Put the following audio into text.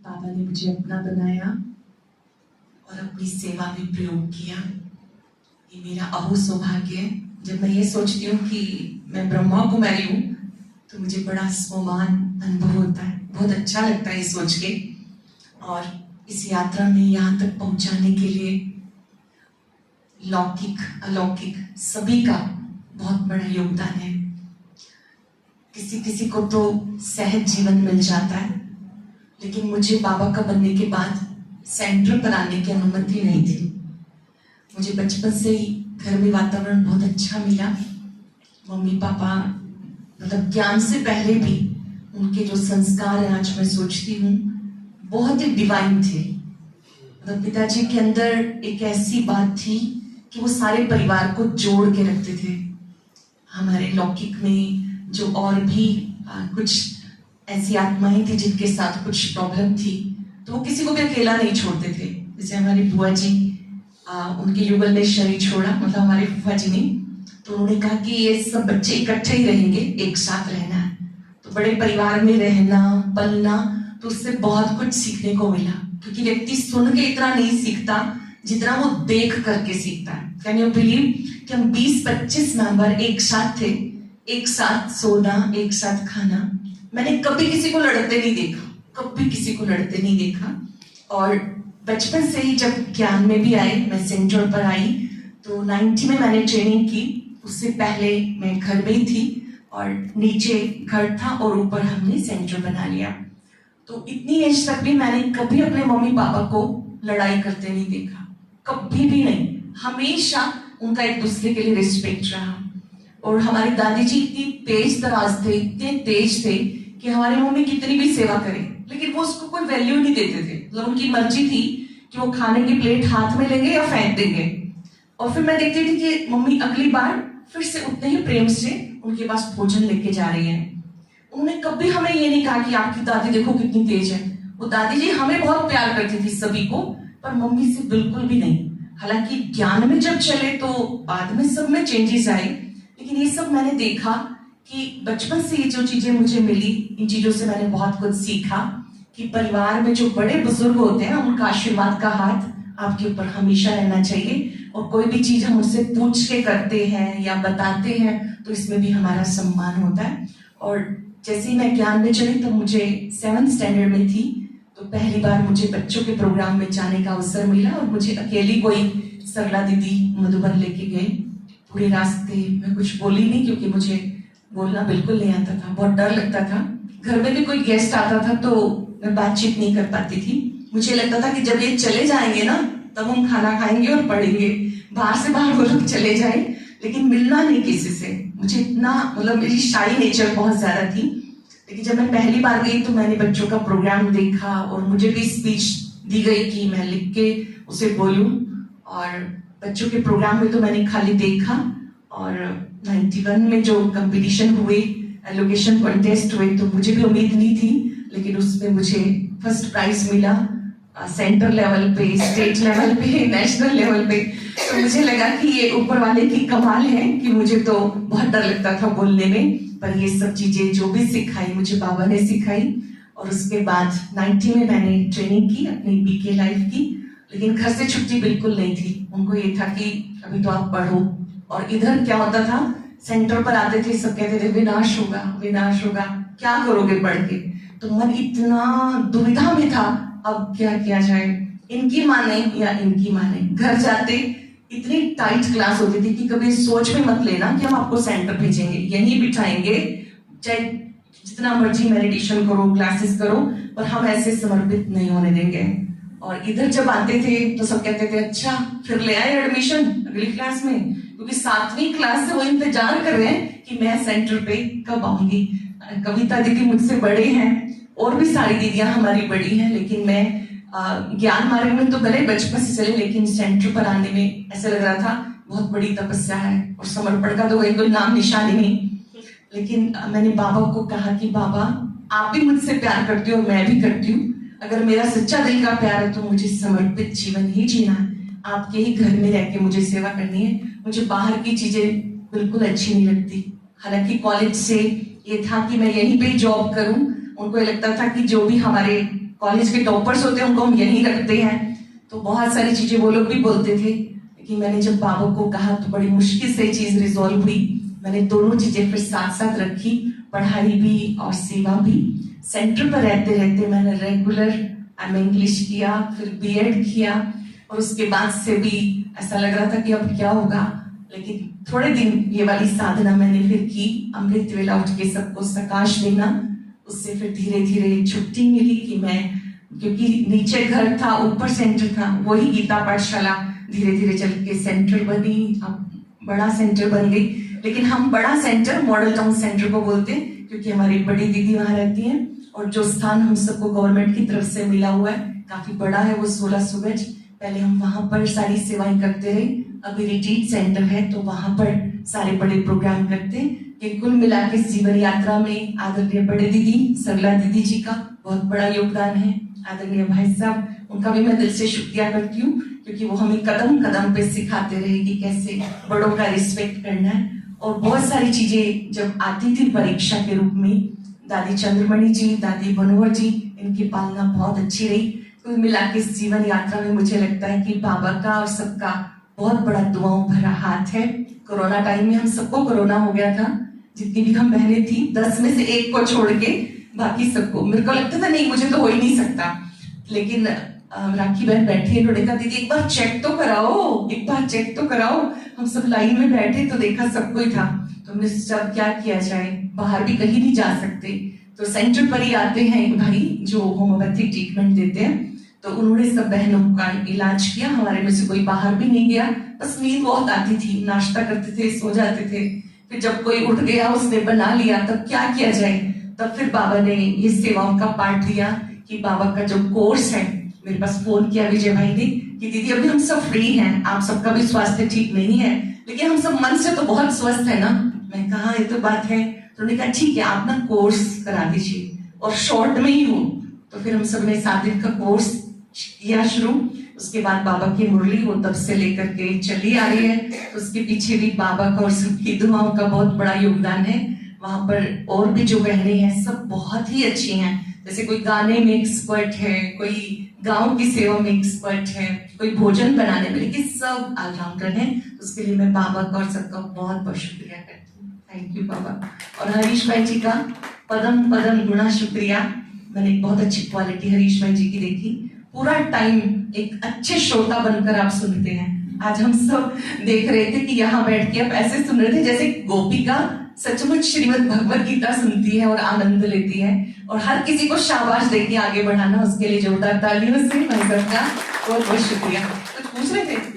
बाबा ने मुझे अपना बनाया और अपनी सेवा में प्रयोग किया। ये मेरा अहो सौभाग्य है। जब मैं ये सोचती हूँ कि मैं ब्रह्मा कुमारी हूँ तो मुझे बड़ा स्वमान अनुभव होता है, बहुत अच्छा लगता है ये सोच के। और इस यात्रा में यहाँ तक पहुँचाने के लिए लौकिक अलौकिक सभी का बहुत बड़ा योगदान है। किसी किसी को तो सहज जीवन मिल जाता है, लेकिन मुझे बाबा का बनने के बाद सेंटर पर आने की अनुमति नहीं थी। मुझे बचपन से ही घर में वातावरण बहुत अच्छा मिला। मम्मी पापा मतलब ज्ञान से पहले भी उनके जो संस्कार हैं, आज मैं सोचती हूँ बहुत ही डिवाइन थे। मतलब पिताजी के अंदर एक ऐसी बात थी कि वो सारे परिवार को जोड़ के रखते थे। हमारे लौकिक में जो और भी कुछ ऐसी आत्माएं थी जिनके साथ कुछ प्रॉब्लम थी, तो वो किसी को भी अकेला नहीं छोड़ते थे। जैसे हमारी बुआ जी, उनके युगल ने शरीर छोड़ा, मतलब हमारे फूफा जी ने, तो उन्होंने कहा कि ये सब बच्चे इकट्ठे ही रहेंगे, एक साथ रहना है। तो बड़े परिवार में रहना पलना, तो उससे बहुत कुछ सीखने को मिला, क्योंकि व्यक्ति सुन के इतना नहीं सीखता जितना वो देख करके सीखता है। कैन यू बिलीव कि हम 20-25 मेंबर एक साथ थे, एक साथ सोना, एक साथ खाना। मैंने कभी किसी को लड़ते नहीं देखा, कभी किसी को लड़ते नहीं देखा। और बचपन से ही जब ज्ञान में भी आए, मैं सेंटर पर आई तो 90 में मैंने ट्रेनिंग की। उससे पहले मैं घर में ही थी और नीचे घर था और ऊपर हमने सेंटर बना लिया। तो इतनी एज तक भी मैंने कभी अपने मम्मी पापा को लड़ाई करते नहीं देखा, कभी भी नहीं। हमेशा उनका एक दूसरे के लिए रिस्पेक्ट रहा। और हमारी दादी जी इतनी तेज तराज थे, इतने तेज थे कि हमारी मम्मी कितनी भी सेवा करे लेकिन वो उसको कोई वैल्यू नहीं देते थे। मतलब उनकी मर्जी थी कि वो खाने की प्लेट हाथ में लेंगे या फेंक देंगे। और फिर मैं देखती थी कि मम्मी अगली बार फिर से उतने ही प्रेम से उनके पास भोजन लेके जा रही है। उन्होंने कभी हमें ये नहीं कहा कि आपकी दादी देखो कितनी तेज है। वो दादी जी हमें बहुत प्यार करती थी सभी को, पर मम्मी से बिल्कुल भी नहीं। हालांकि ज्ञान में जब चले तो बाद में सब में चेंजेस आए, लेकिन ये सब मैंने देखा कि बचपन से ये जो चीजें मुझे मिली, इन चीजों से मैंने बहुत कुछ सीखा कि परिवार में जो बड़े बुजुर्ग होते हैं उनका आशीर्वाद का हाथ आपके ऊपर हमेशा रहना चाहिए। और कोई भी चीज हम उससे पूछ के करते हैं या बताते हैं तो इसमें भी हमारा सम्मान होता है। और जैसे ही मैं ज्ञान में चली तो मुझे 7th स्टैंडर्ड में थी, तो पहली बार मुझे बच्चों के प्रोग्राम में जाने का अवसर मिला और मुझे अकेली कोई सरला दीदी मधुबन लेके गए। पूरे रास्ते में कुछ बोली नहीं, क्योंकि मुझे बोलना बिल्कुल नहीं आता था, बहुत डर लगता था। घर में भी कोई गेस्ट आता था तो मैं बातचीत नहीं कर पाती थी। मुझे लगता था कि जब ये चले जाएंगे ना तब हम खाना खाएंगे और पढ़ेंगे। बाहर से बाहर वो लोग चले जाए, लेकिन मिलना नहीं किसी से। मुझे इतना मतलब मेरी शाई नेचर बहुत ज्यादा थी। लेकिन जब मैं पहली बार गई तो मैंने बच्चों का प्रोग्राम देखा और मुझे भी स्पीच दी गई कि मैं लिख के उसे बोलूं। और बच्चों के प्रोग्राम में तो मैंने खाली देखा। और 91 में जो कंपटीशन हुए, एलोकेशन कॉन्टेस्ट हुए, तो मुझे भी उम्मीद नहीं थी, लेकिन उसमें मुझे फर्स्ट प्राइज मिला। सेंटर लेवल पे, स्टेट लेवल पे, नेशनल लेवल पे। तो मुझे लगा कि ये ऊपर वाले की कमाल है कि मुझे तो बहुत डर लगता था बोलने में, पर ये सब चीजें जो भी सिखाई मुझे बाबा ने सिखाई। और उसके बाद 90 में मैंने ट्रेनिंग की अपनी बीके लाइफ की, लेकिन घर से छुट्टी बिल्कुल नहीं थी। उनको ये था कि अभी तो आप पढ़ो। और इधर क्या होता था, सेंटर पर आते थे, सब कहते थे विनाश होगा, विनाश होगा, क्या करोगे पढ़ के। तो मन इतना दुविधा में था, अब क्या किया जाए, इनकी माने या इनकी माने। घर जाते इतनी टाइट क्लास होती थी कि कभी सोच में मत लेना कि हम आपको सेंटर भेजेंगे, यहीं बिठाएंगे, चाहे जितना मर्जी मेडिटेशन करो, क्लासेस करो, पर हम ऐसे समर्पित नहीं होने देंगे। और इधर जब आते थे तो सब कहते थे अच्छा फिर ले आए एडमिशन अगली क्लास में, क्योंकि 7वीं क्लास से वो इंतजार कर रहे हैं कि मैं सेंटर पे कब आऊंगी। कविता दीदी मुझसे बड़े हैं और भी सारी दीदियां हमारी बड़ी हैं, लेकिन मैं ज्ञान मार्ग में तो भले बचपन से चले, लेकिन सेंटर पर आने में ऐसा लग रहा था बहुत बड़ी तपस्या है और समर्पण का तो कोई नाम निशान ही नहीं। लेकिन मैंने बाबा को कहा कि बाबा आप भी मुझसे प्यार करते हो और मैं भी करती हूँ, अगर मेरा सच्चा दिल का प्यार है तो मुझे समर्पित जीवन ही जीना है, आपके ही घर में रह के मुझे सेवा करनी है। मुझे बाहर की चीजें बिल्कुल अच्छी नहीं लगती। हालांकि कॉलेज से ये था कि मैं यहीं पे जॉब करूं, उनको ये लगता था कि जो भी हमारे कॉलेज के टॉपर्स होते हैं उनको हम यहीं रखते हैं। तो बहुत सारी चीजें वो लोग भी बोलते थे, लेकिन मैंने जब बाबा को कहा तो बड़ी मुश्किल से ये चीज रिजॉल्व हुई। मैंने दोनों चीजें फिर साथ साथ रखी, पढ़ाई भी और सेवा भी। सेंटर पर रहते रहते मैंने रेगुलर इंग्लिश किया, फिर बीएड किया, और उसके बाद से भी ऐसा लग रहा था कि अब क्या होगा, लेकिन थोड़े दिन ये वाली साधना मैंने फिर की, अमृत वेला उठ के सबको प्रकाश देना। उससे फिर धीरे धीरे छुट्टी मिली कि मैं, क्योंकि नीचे घर था ऊपर सेंटर था, वही गीता पाठशाला धीरे धीरे चल के सेंटर बनी, अब बड़ा सेंटर बन गई। लेकिन हम बड़ा सेंटर मॉडल टाउन सेंटर को बोलते हैं, क्योंकि हमारी बड़ी दीदी वहां रहती हैं, और जो स्थान हम सबको गवर्नमेंट की तरफ से मिला हुआ है काफी बड़ा है, वो 1600 गज। पहले हम वहां पर सारी सेवाएं करते रहे, अभी रिट्रीट सेंटर है तो वहां पर सारे बड़े प्रोग्राम करते हैं। कि कुल मिला के जीवन यात्रा में आदरणीय बड़े दीदी सरला दीदी जी का बहुत बड़ा योगदान है। आदरणीय भाई साहब, उनका भी मैं दिल से शुक्रिया करती हूँ, क्योंकि वो हमें कदम कदम पे सिखाते रहे कि कैसे बड़ों का रिस्पेक्ट करना है। और बहुत सारी चीजें जब आती थी परीक्षा के रूप में, दादी चंद्रमणि जी, दादी बनोहर जी, इनकी पालना बहुत अच्छी रही। कुल मिला के इस जीवन यात्रा में मुझे लगता है कि बाबा का और सबका बहुत बड़ा दुआओं भरा हाथ है। कोरोना टाइम में हम सबको कोरोना हो गया था, जितनी भी हम बहनें थी 10 में से 1 को छोड़ के बाकी सबको। मेरे को लगता था नहीं मुझे तो हो ही नहीं सकता, लेकिन राखी बहन बैठी है, उन्होंने कहा दीदी एक बार चेक तो कराओ, एक बार चेक तो कराओ। हम सब लाइन में बैठे तो देखा सबको ही था, तो हमने सोचा क्या किया जाए, बाहर भी कहीं नहीं जा सकते, तो सेंटर पर ही आते हैं एक भाई जो होम्योपैथिक ट्रीटमेंट देते हैं, तो उन्होंने सब बहनों का इलाज किया। हमारे में से कोई बाहर भी नहीं गया, बस नींद बहुत आती थी, नाश्ता करते थे सो जाते थे। फिर जब कोई उठ गया उसने बना लिया, तब क्या किया जाए, तब फिर बाबा ने ये सेवाओं का पाठ दिया कि बाबा का जो कोर्स है, मेरे पास फोन किया विजय भाई ने कि दीदी अभी हम सब फ्री हैं, आप सबका भी स्वास्थ्य ठीक नहीं है, लेकिन हम सब मन से तो बहुत स्वस्थ है ना। मैं कहा ये तो बात है, तो उन्होंने कहा ठीक है आप ना कोर्स करा दीजिए, और शॉर्ट में ही हो। तो फिर हम सब ने 7 दिन का कोर्स किया शुरू। उसके बाद बाबा की मुरली वो तब से लेकर के चली आ रही है, तो उसके पीछे भी बाबा का और सबकी दुआओं का बहुत बड़ा योगदान है। वहां पर और भी जो बहनें हैं सब बहुत ही अच्छी हैं, जैसे कोई गाने में एक्सपर्ट है, कोई गांव की सेवा में एक्सपर्ट है, कोई भोजन बनाने में, लेकिन सब ऑलराउंडर हैं। उसके लिए मैं बाबा का और सबका बहुत बहुत शुक्रिया करती हूँ। थैंक यू बाबा। और हरीश भाई जी का पदम पदम गुना शुक्रिया। मैंने एक बहुत अच्छी क्वालिटी हरीश भाई जी की देखी, पूरा टाइम एक अच्छे श्रोता बनकर आप सुनते हैं। आज हम सब देख रहे थे कि यहाँ बैठ के आप ऐसे सुन रहे थे जैसे गोपिका सचमुच श्रीमद् भगवत गीता सुनती है और आनंद लेती है, और हर किसी को शाबाश देके आगे बढ़ाना, उसके लिए जोरदार तालियों से भाई साहब का बहुत बहुत शुक्रिया। कुछ पूछ रहे थे?